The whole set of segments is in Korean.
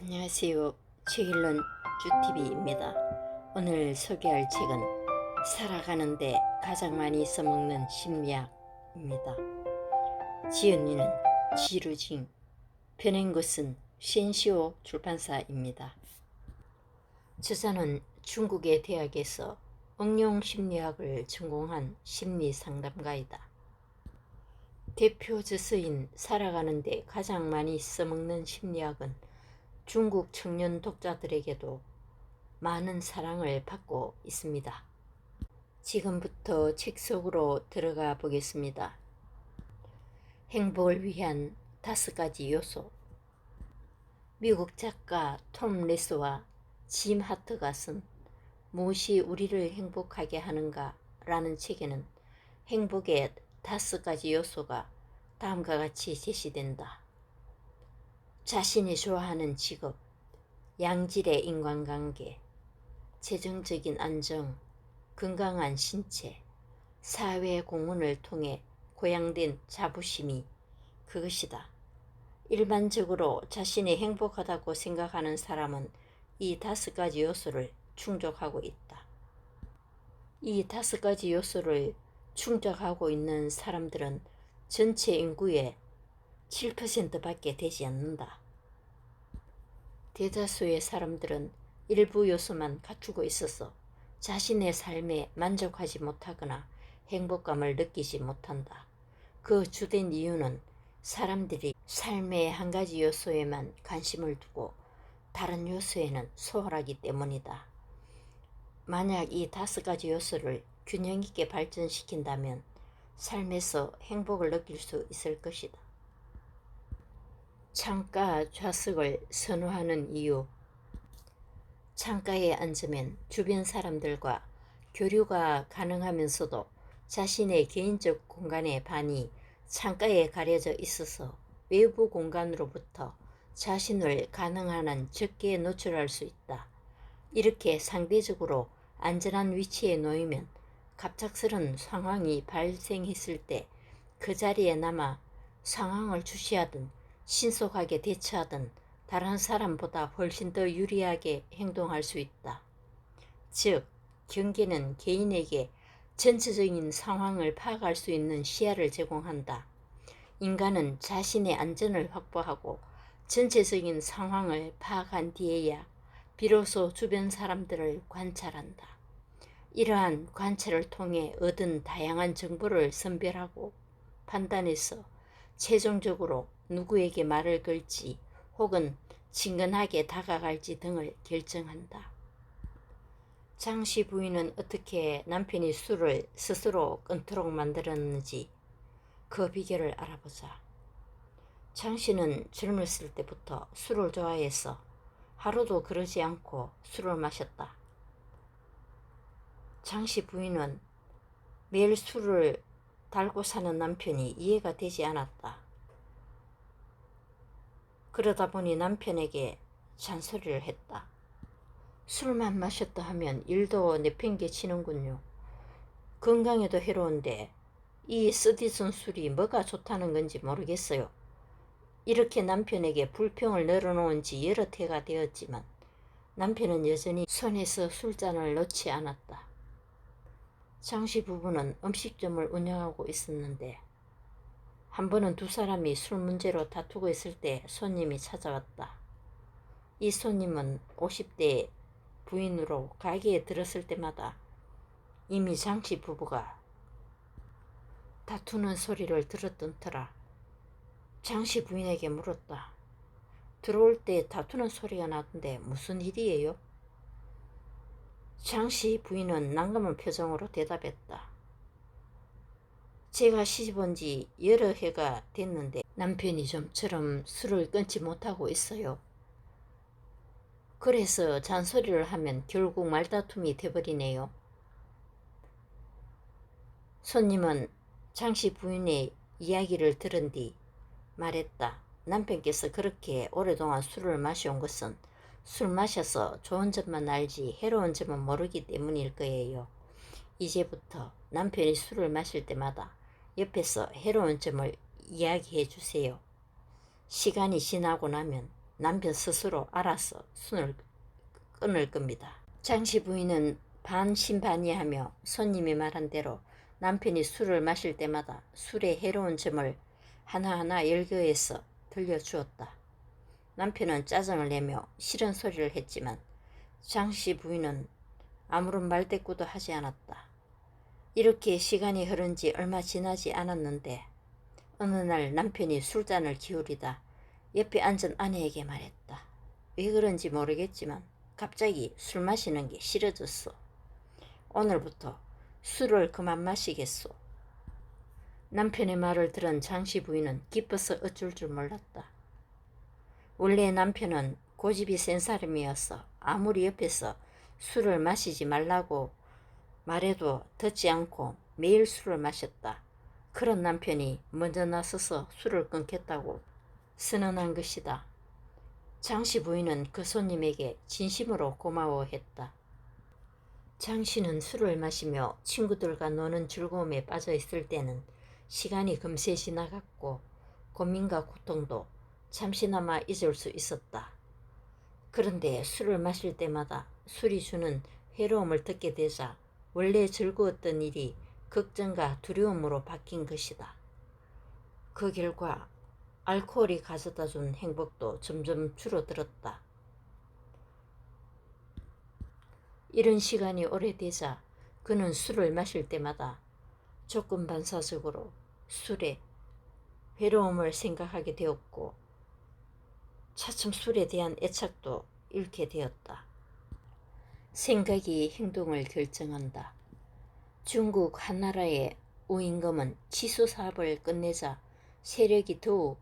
안녕하세요. 책 읽는 주TV입니다. 오늘 소개할 책은 살아가는데 가장 많이 써먹는 심리학입니다. 지은이는 지루징, 펴낸 것은 신시오 출판사입니다. 저자는 중국의 대학에서 응용심리학을 전공한 심리상담가이다. 대표 저서인 살아가는데 가장 많이 써먹는 심리학은 중국 청년 독자들에게도 많은 사랑을 받고 있습니다. 지금부터 책 속으로 들어가 보겠습니다. 행복을 위한 5가지 요소. 미국 작가 톰 레스와 짐 하트가 쓴 무엇이 우리를 행복하게 하는가 라는 책에는 행복의 5가지 요소가 다음과 같이 제시된다. 자신이 좋아하는 직업, 양질의 인간관계, 재정적인 안정, 건강한 신체, 사회 공헌을 통해 고양된 자부심이 그것이다. 일반적으로 자신이 행복하다고 생각하는 사람은 이 5가지 요소를 충족하고 있다. 이 5가지 요소를 충족하고 있는 사람들은 전체 인구의 7%밖에 되지 않는다. 대다수의 사람들은 일부 요소만 갖추고 있어서 자신의 삶에 만족하지 못하거나 행복감을 느끼지 못한다. 그 주된 이유는 사람들이 삶의 한 가지 요소에만 관심을 두고 다른 요소에는 소홀하기 때문이다. 만약 이 5가지 요소를 균형 있게 발전시킨다면 삶에서 행복을 느낄 수 있을 것이다. 창가 좌석을 선호하는 이유. 창가에 앉으면 주변 사람들과 교류가 가능하면서도 자신의 개인적 공간의 반이 창가에 가려져 있어서 외부 공간으로부터 자신을 가능한 한 적게 노출할 수 있다. 이렇게 상대적으로 안전한 위치에 놓이면 갑작스런 상황이 발생했을 때 그 자리에 남아 상황을 주시하든 신속하게 대처하든 다른 사람보다 훨씬 더 유리하게 행동할 수 있다. 즉, 경계는 개인에게 전체적인 상황을 파악할 수 있는 시야를 제공한다. 인간은 자신의 안전을 확보하고 전체적인 상황을 파악한 뒤에야 비로소 주변 사람들을 관찰한다. 이러한 관찰을 통해 얻은 다양한 정보를 선별하고 판단해서 최종적으로 누구에게 말을 걸지 혹은 친근하게 다가갈지 등을 결정한다. 장씨 부인은 어떻게 남편이 술을 스스로 끊도록 만들었는지 그 비결을 알아보자. 장씨는 젊었을 때부터 술을 좋아해서 하루도 그러지 않고 술을 마셨다. 장씨 부인은 매일 술을 달고 사는 남편이 이해가 되지 않았다. 그러다 보니 남편에게 잔소리를 했다. 술만 마셨다 하면 일도 내팽개치는군요. 건강에도 해로운데 이 쓰디쓴 술이 뭐가 좋다는 건지 모르겠어요. 이렇게 남편에게 불평을 늘어놓은 지 여러 해가 되었지만 남편은 여전히 손에서 술잔을 놓지 않았다. 장씨 부부는 음식점을 운영하고 있었는데 한 번은 두 사람이 술 문제로 다투고 있을 때 손님이 찾아왔다. 이 손님은 50대 부인으로 가게에 들었을 때마다 이미 장씨 부부가 다투는 소리를 들었던 터라 장씨 부인에게 물었다. 들어올 때 다투는 소리가 나던데 무슨 일이에요? 장씨 부인은 난감한 표정으로 대답했다. 제가 시집온 지 여러 해가 됐는데 남편이 좀처럼 술을 끊지 못하고 있어요. 그래서 잔소리를 하면 결국 말다툼이 돼버리네요. 손님은 장씨 부인의 이야기를 들은 뒤 말했다. 남편께서 그렇게 오랫동안 술을 마셔온 것은 술 마셔서 좋은 점만 알지 해로운 점은 모르기 때문일 거예요. 이제부터 남편이 술을 마실 때마다 옆에서 해로운 점을 이야기해 주세요. 시간이 지나고 나면 남편 스스로 알아서 손을 끊을 겁니다. 장씨 부인은 반신반의하며 손님이 말한 대로 남편이 술을 마실 때마다 술의 해로운 점을 하나하나 열거해서 들려주었다. 남편은 짜증을 내며 싫은 소리를 했지만 장씨 부인은 아무런 말대꾸도 하지 않았다. 이렇게 시간이 흐른 지 얼마 지나지 않았는데 어느 날 남편이 술잔을 기울이다 옆에 앉은 아내에게 말했다. 왜 그런지 모르겠지만 갑자기 술 마시는 게 싫어졌어. 오늘부터 술을 그만 마시겠소. 남편의 말을 들은 장씨 부인은 기뻐서 어쩔 줄 몰랐다. 원래 남편은 고집이 센 사람이어서 아무리 옆에서 술을 마시지 말라고 말해도 듣지 않고 매일 술을 마셨다. 그런 남편이 먼저 나서서 술을 끊겠다고 선언한 것이다. 장씨 부인은 그 손님에게 진심으로 고마워했다. 장씨는 술을 마시며 친구들과 노는 즐거움에 빠져 있을 때는 시간이 금세 지나갔고 고민과 고통도 잠시나마 잊을 수 있었다. 그런데 술을 마실 때마다 술이 주는 해로움을 듣게 되자 원래 즐거웠던 일이 걱정과 두려움으로 바뀐 것이다. 그 결과 알코올이 가져다 준 행복도 점점 줄어들었다. 이런 시간이 오래되자 그는 술을 마실 때마다 조건 반사적으로 술의 괴로움을 생각하게 되었고 차츰 술에 대한 애착도 잃게 되었다. 생각이 행동을 결정한다. 중국 한나라의 우임금은 치수 사업을 끝내자 세력이 더욱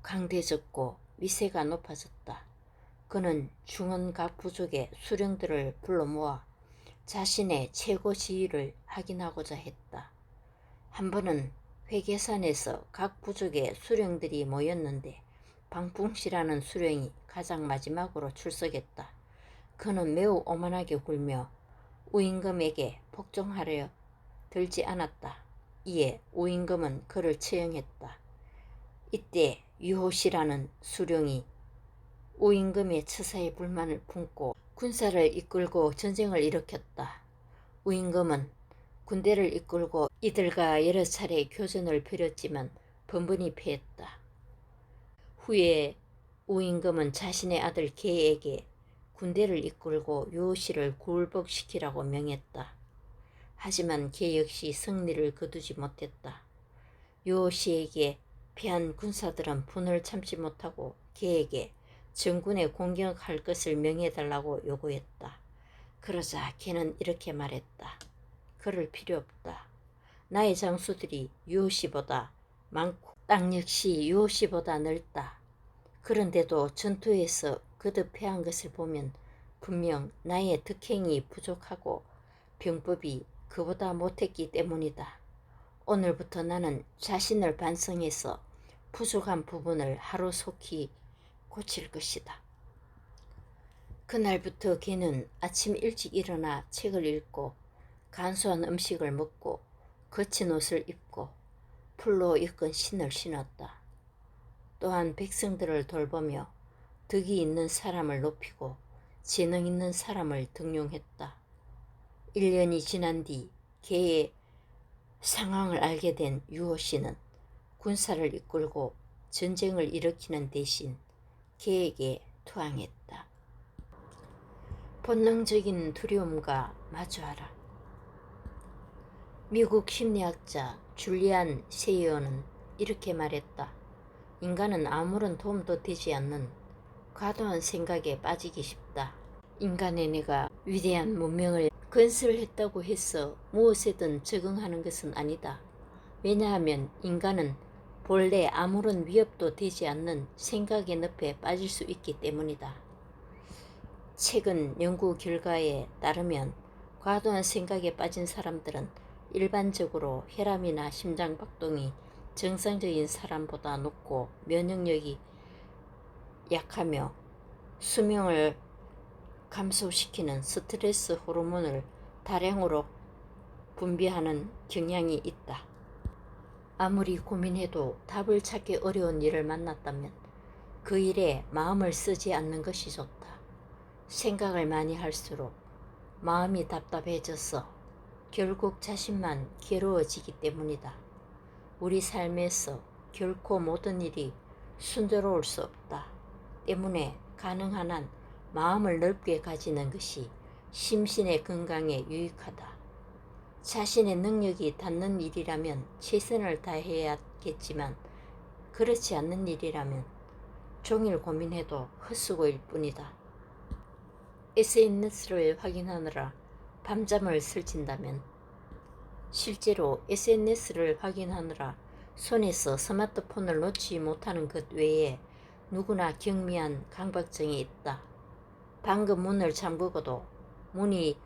강대해졌고 위세가 높아졌다. 그는 중원 각 부족의 수령들을 불러 모아 자신의 최고 지위를 확인하고자 했다. 한 번은 회계산에서 각 부족의 수령들이 모였는데 방풍씨라는 수령이 가장 마지막으로 출석했다. 그는 매우 오만하게 굴며 우임금에게 복종하려 들지 않았다. 이에 우임금은 그를 처형했다. 이때 유호씨라는 수령이 우임금의 처사에 불만을 품고 군사를 이끌고 전쟁을 일으켰다. 우임금은 군대를 이끌고 이들과 여러 차례 교전을 벌였지만 번번이 패했다. 후에 우임금은 자신의 아들 계에게 군대를 이끌고 유호씨를 굴복시키라고 명했다. 하지만 계 역시 승리를 거두지 못했다. 유호씨에게 패한 군사들은 분을 참지 못하고 계에게 정군에 공격할 것을 명해달라고 요구했다. 그러자 걔는 이렇게 말했다. 그럴 필요 없다. 나의 장수들이 유호씨보다 많고 땅 역시 유호씨보다 넓다. 그런데도 전투에서 거듭 패한 것을 보면 분명 나의 덕행이 부족하고 병법이 그보다 못했기 때문이다. 오늘부터 나는 자신을 반성해서 부족한 부분을 하루속히 고칠 것이다. 그날부터 걔는 아침 일찍 일어나 책을 읽고 간소한 음식을 먹고 거친 옷을 입고 풀로 이끈 신을 신었다. 또한 백성들을 돌보며 덕이 있는 사람을 높이고 재능 있는 사람을 등용했다. 1년이 지난 뒤 걔의 상황을 알게 된 유호씨는 군사를 이끌고 전쟁을 일으키는 대신 걔에게 투항했다. 본능적인 두려움과 마주하라. 미국 심리학자 줄리안 세이어는 이렇게 말했다. 인간은 아무런 도움도 되지 않는 과도한 생각에 빠지기 쉽다. 인간의 뇌가 위대한 문명을 건설했다고 해서 무엇에든 적응하는 것은 아니다. 왜냐하면 인간은 본래 아무런 위협도 되지 않는 생각의 늪에 빠질 수 있기 때문이다. 최근 연구 결과에 따르면 과도한 생각에 빠진 사람들은 일반적으로 혈압이나 심장박동이 정상적인 사람보다 높고 면역력이 약하며 수명을 감소시키는 스트레스 호르몬을 다량으로 분비하는 경향이 있다. 아무리 고민해도 답을 찾기 어려운 일을 만났다면 그 일에 마음을 쓰지 않는 것이 좋다. 생각을 많이 할수록 마음이 답답해져서 결국 자신만 괴로워지기 때문이다. 우리 삶에서 결코 모든 일이 순조로울 수 없다. 때문에 가능한 한 마음을 넓게 가지는 것이 심신의 건강에 유익하다. 자신의 능력이 닿는 일이라면 최선을 다해야겠지만 그렇지 않는 일이라면 종일 고민해도 헛수고일 뿐이다. SNS를 확인하느라 밤잠을 설친다면 실제로 SNS를 확인하느라 손에서 스마트폰을 놓지 못하는 것 외에 누구나 경미한 강박증이 있다. 방금 문을 잠그고도 문이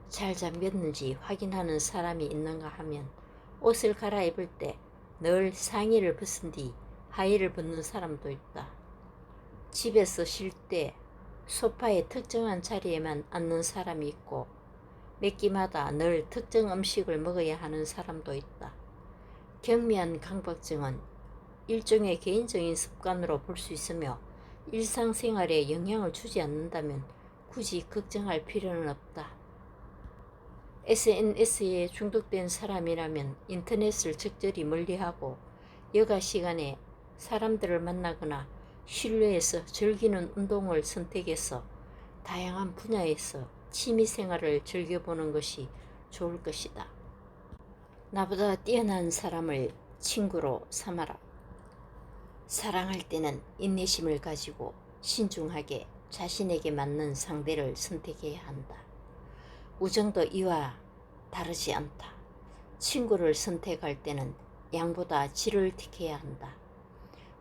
잘 잠겼는지 확인하는 사람이 있는가 하면 옷을 갈아입을 때 늘 상의를 벗은 뒤 하의를 벗는 사람도 있다. 집에서 쉴 때 소파의 특정한 자리에만 앉는 사람이 있고 몇 끼마다 늘 특정 음식을 먹어야 하는 사람도 있다. 경미한 강박증은 일종의 개인적인 습관으로 볼 수 있으며 일상생활에 영향을 주지 않는다면 굳이 걱정할 필요는 없다. SNS에 중독된 사람이라면 인터넷을 적절히 멀리하고 여가 시간에 사람들을 만나거나 실내에서 즐기는 운동을 선택해서 다양한 분야에서 취미생활을 즐겨보는 것이 좋을 것이다. 나보다 뛰어난 사람을 친구로 삼아라. 사랑할 때는 인내심을 가지고 신중하게 자신에게 맞는 상대를 선택해야 한다. 우정도 이와 다르지 않다. 친구를 선택할 때는 양보다 질을 택해야 한다.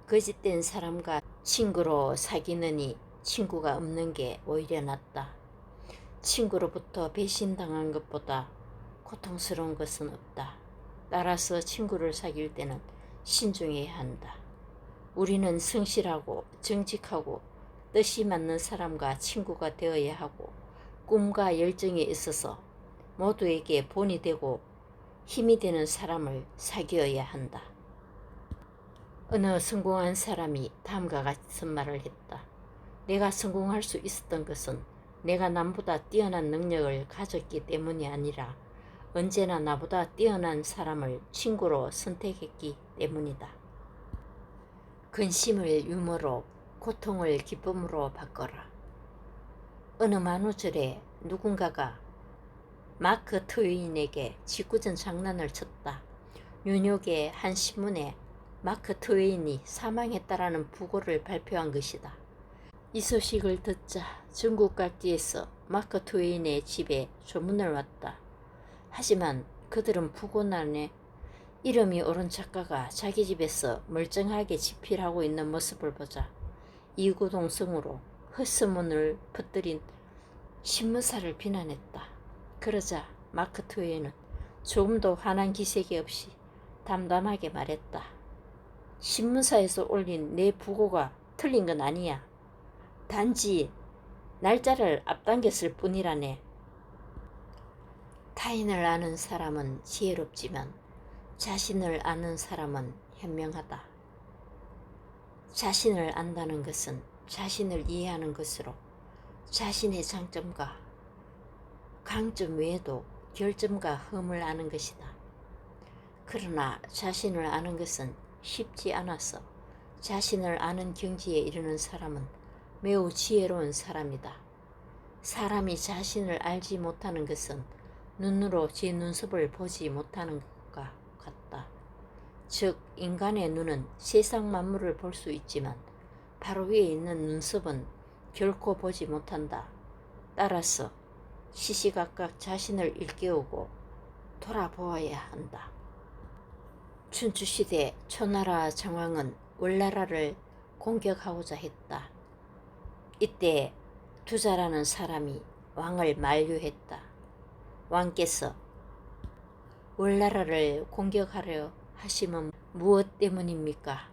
거짓된 사람과 친구로 사귀느니 친구가 없는 게 오히려 낫다. 친구로부터 배신당한 것보다 고통스러운 것은 없다. 따라서 친구를 사귈 때는 신중해야 한다. 우리는 성실하고 정직하고 뜻이 맞는 사람과 친구가 되어야 하고 꿈과 열정에 있어서 모두에게 본이 되고 힘이 되는 사람을 사귀어야 한다. 어느 성공한 사람이 다음과 같은 말을 했다. 내가 성공할 수 있었던 것은 내가 남보다 뛰어난 능력을 가졌기 때문이 아니라 언제나 나보다 뛰어난 사람을 친구로 선택했기 때문이다. 근심을 유머로, 고통을 기쁨으로 바꿔라. 어느 만우절에 누군가가 마크 트웨인에게 짓궂은 장난을 쳤다. 뉴욕의 한 신문에 마크 트웨인이 사망했다라는 부고를 발표한 것이다. 이 소식을 듣자 전국 각지에서 마크 트웨인의 집에 조문을 왔다. 하지만 그들은 부고난에 이름이 오른 작가가 자기 집에서 멀쩡하게 집필하고 있는 모습을 보자 이구동성으로 헛소문을 퍼뜨린 신문사를 비난했다. 그러자 마크 트웨인은 조금도 화난 기색이 없이 담담하게 말했다. 신문사에서 올린 내 부고가 틀린 건 아니야. 단지 날짜를 앞당겼을 뿐이라네. 타인을 아는 사람은 지혜롭지만 자신을 아는 사람은 현명하다. 자신을 안다는 것은 자신을 이해하는 것으로 자신의 장점과 강점 외에도 결점과 흠을 아는 것이다. 그러나 자신을 아는 것은 쉽지 않아서 자신을 아는 경지에 이르는 사람은 매우 지혜로운 사람이다. 사람이 자신을 알지 못하는 것은 눈으로 제 눈썹을 보지 못하는 것과 같다. 즉 인간의 눈은 세상 만물을 볼 수 있지만 바로 위에 있는 눈썹은 결코 보지 못한다. 따라서 시시각각 자신을 일깨우고 돌아보아야 한다. 춘추시대 초나라 정왕은 월나라를 공격하고자 했다. 이때 두자라는 사람이 왕을 만류했다. 왕께서 월나라를 공격하려 하심은 무엇 때문입니까?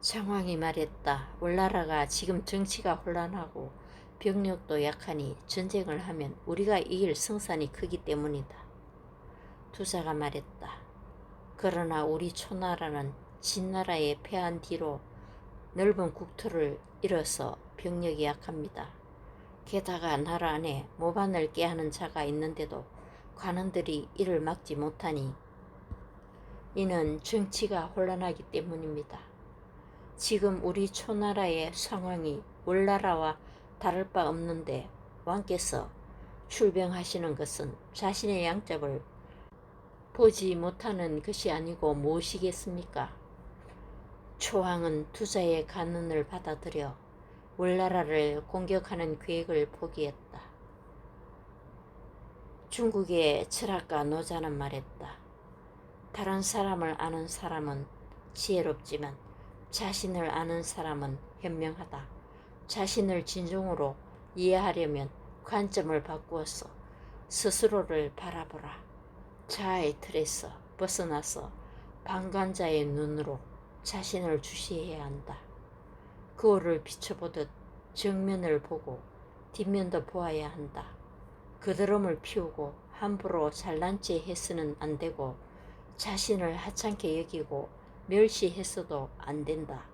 정왕이 말했다. 월나라가 지금 정치가 혼란하고 병력도 약하니 전쟁을 하면 우리가 이길 승산이 크기 때문이다. 두자가 말했다. 그러나 우리 초나라는 진나라에 패한 뒤로 넓은 국토를 잃어서 병력이 약합니다. 게다가 나라 안에 모반을 깨하는 자가 있는데도 관원들이 이를 막지 못하니 이는 정치가 혼란하기 때문입니다. 지금 우리 초나라의 상황이 월나라와 다를 바 없는데 왕께서 출병하시는 것은 자신의 양적을 보지 못하는 것이 아니고 무엇이겠습니까? 초왕은 투자의 간언을 받아들여 월나라를 공격하는 계획을 포기했다. 중국의 철학가 노자는 말했다. 다른 사람을 아는 사람은 지혜롭지만 자신을 아는 사람은 현명하다. 자신을 진정으로 이해하려면 관점을 바꾸어서 스스로를 바라보라. 자아의 틀에서 벗어나서 방관자의 눈으로 자신을 주시해야 한다. 거울을 비춰보듯 정면을 보고 뒷면도 보아야 한다. 그드름을 피우고 함부로 잘난 체 해서는 안 되고 자신을 하찮게 여기고 멸시해서도 안 된다.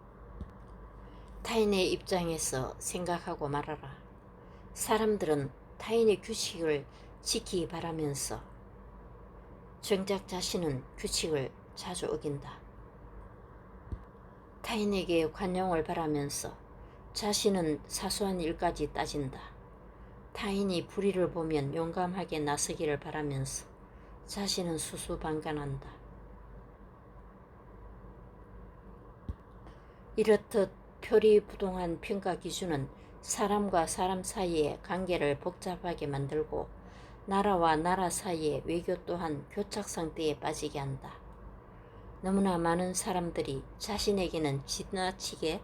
타인의 입장에서 생각하고 말아라. 사람들은 타인의 규칙을 지키기 바라면서 정작 자신은 규칙을 자주 어긴다. 타인에게 관용을 바라면서 자신은 사소한 일까지 따진다. 타인이 불의를 보면 용감하게 나서기를 바라면서 자신은 수수방관한다. 이렇듯 표리부동한 평가 기준은 사람과 사람 사이의 관계를 복잡하게 만들고 나라와 나라 사이의 외교 또한 교착 상태에 빠지게 한다. 너무나 많은 사람들이 자신에게는 지나치게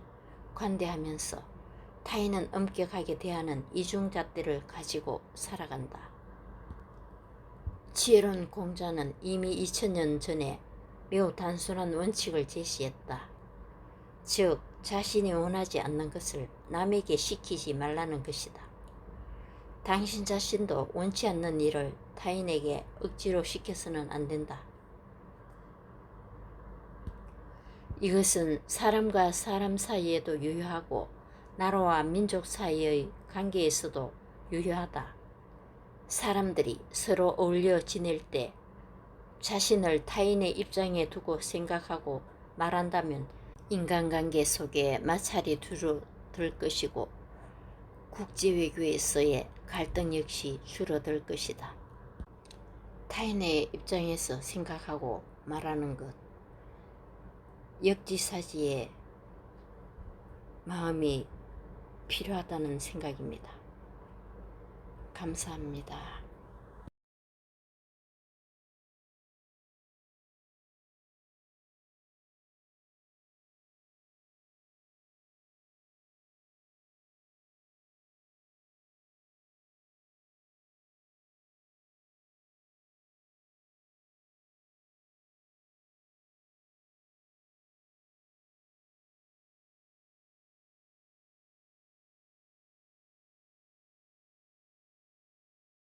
관대하면서 타인은 엄격하게 대하는 이중잣대를 가지고 살아간다. 지혜로운 공자는 이미 2000년 전에 매우 단순한 원칙을 제시했다. 즉, 자신이 원하지 않는 것을 남에게 시키지 말라는 것이다. 당신 자신도 원치 않는 일을 타인에게 억지로 시켜서는 안 된다. 이것은 사람과 사람 사이에도 유효하고 나라와 민족 사이의 관계에서도 유효하다. 사람들이 서로 어울려 지낼 때 자신을 타인의 입장에 두고 생각하고 말한다면 인간관계 속에 마찰이 줄어들 것이고 국제외교에서의 갈등 역시 줄어들 것이다. 타인의 입장에서 생각하고 말하는 것, 역지사지의 마음이 필요하다는 생각입니다. 감사합니다.